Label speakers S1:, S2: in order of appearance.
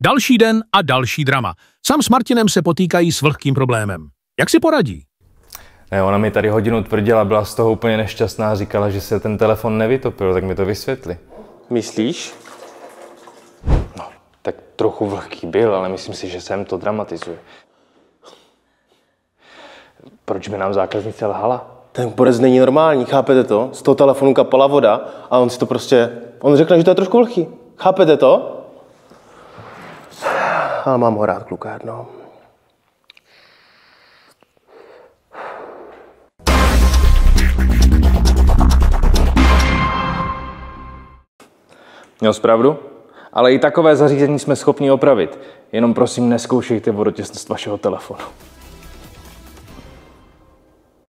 S1: Další den a další drama. Sam s Martinem se potýkají s vlhkým problémem. Jak si poradí?
S2: Ne, ona mi tady hodinu tvrdila, byla z toho úplně nešťastná, říkala, že se ten telefon nevytopil, tak mi to vysvětli.
S3: Myslíš?
S2: No, tak trochu vlhký byl, ale myslím si, že sem to dramatizuje. Proč by nám zákaznice lhala?
S3: Ten borec není normální, chápete to? Z toho telefonu kapala voda a on si to prostě... On řekne, že to je trošku vlhký. Chápete to? Ale mám ho rád, klukár, no.
S2: Měl jsi pravdu? Ale i takové zařízení jsme schopni opravit. Jenom prosím, nezkoušejte vodotěsnost vašeho telefonu.